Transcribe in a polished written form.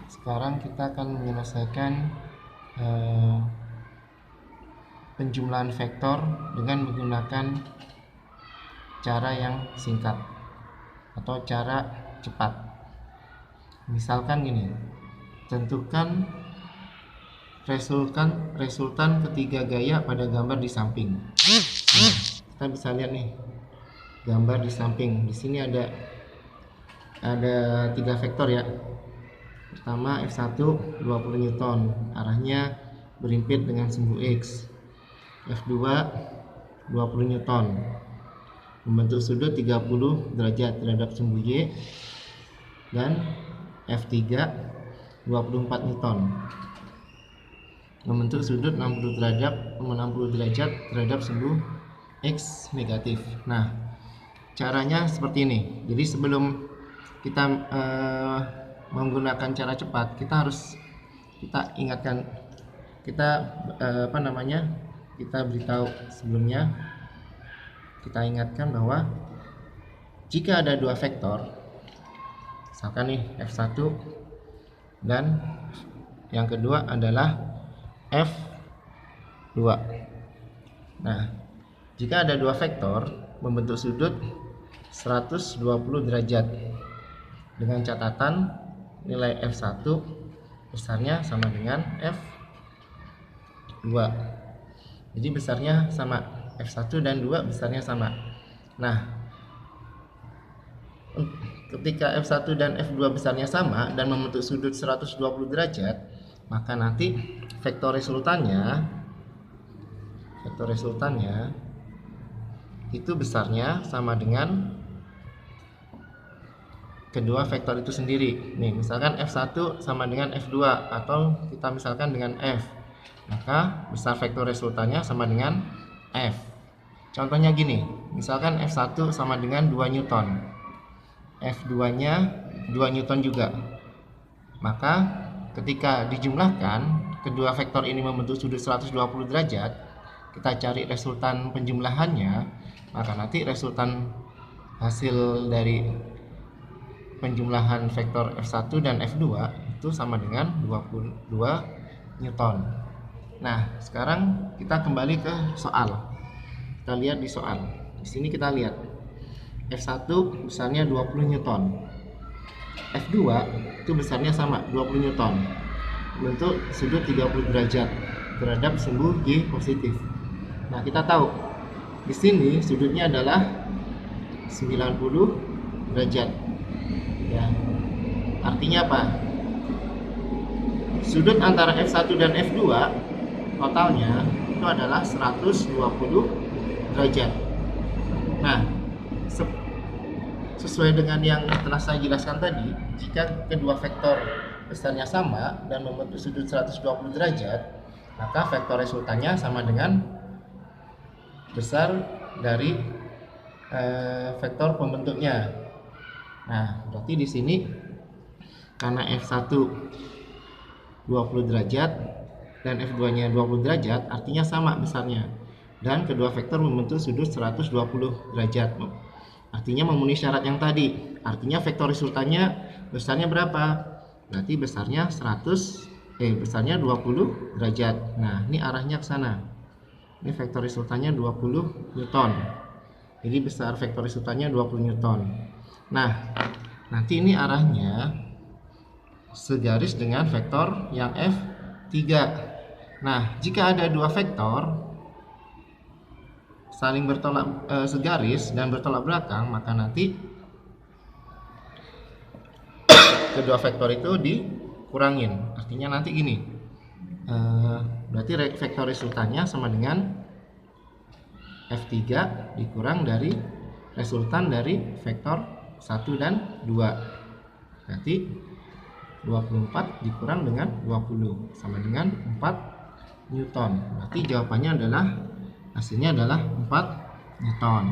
Sekarang kita akan menyelesaikan penjumlahan vektor dengan menggunakan cara yang singkat atau cara cepat. Misalkan gini, tentukan resultan ketiga gaya pada gambar di samping. Kita bisa lihat nih gambar di samping. Di sini ada 3 vektor ya. Pertama F1 20 Newton, arahnya berimpit dengan sumbu X. F2 20 Newton, membentuk sudut 30 derajat terhadap sumbu Y. Dan F3 24 Newton, membentuk sudut 60 derajat terhadap sumbu X negatif. Nah, caranya seperti ini. Jadi sebelum kita menggunakan cara cepat, kita ingatkan, kita beritahu sebelumnya, kita ingatkan bahwa jika ada dua vektor, misalkan nih F1 dan yang kedua adalah F2. Nah, jika ada dua vektor membentuk sudut 120 derajat dengan catatan nilai F1 besarnya sama dengan F2. Jadi besarnya sama, F1 dan 2 besarnya sama. Nah, ketika F1 dan F2 besarnya sama dan membentuk sudut 120 derajat, maka nanti vektor resultannya itu besarnya sama dengan kedua vektor itu sendiri. Nih, misalkan F1 sama dengan F2 atau kita misalkan dengan F, maka besar vektor resultannya sama dengan F. Contohnya gini, misalkan F1 sama dengan 2 Newton, F2 nya 2 Newton juga. Maka ketika dijumlahkan kedua vektor ini membentuk sudut 120 derajat, kita cari resultan penjumlahannya, maka nanti resultan hasil dari penjumlahan vektor F1 dan F2 itu sama dengan 22 Newton. Nah, sekarang kita kembali ke soal. Kita lihat di soal. Di sini kita lihat F1 besarnya 20 Newton. F2 itu besarnya sama 20 Newton. Bentuk sudut 30 derajat terhadap sumbu Y positif. Nah, kita tahu di sini sudutnya adalah 90 derajat. Ya. Artinya apa? Sudut antara F1 dan F2 totalnya itu adalah 120 derajat. Nah, sesuai dengan yang telah saya jelaskan tadi, jika kedua vektor besarnya sama dan membentuk sudut 120 derajat, maka vektor resultannya sama dengan besar dari vektor pembentuknya. Nah, berarti di sini karena F1 20 derajat dan F2-nya 20 derajat, artinya sama besarnya. Dan kedua vektor membentuk sudut 120 derajat. Artinya memenuhi syarat yang tadi. Artinya vektor resultannya besarnya berapa? Berarti besarnya besarnya 20 derajat. Nah, ini arahnya ke sana. Ini vektor resultannya 20 Newton. Jadi besar vektor resultannya 20 Newton. Nah, nanti ini arahnya segaris dengan vektor yang F3. Nah, jika ada dua vektor saling bertolak segaris dan bertolak belakang, maka nanti kedua vektor itu dikurangin. Artinya nanti gini, berarti vektor resultannya sama dengan F3 dikurang dari resultan dari vektor 1 dan 2. Berarti 24 dikurang dengan 20 sama dengan 4 Newton. Berarti jawabannya adalah hasilnya adalah 4 Newton.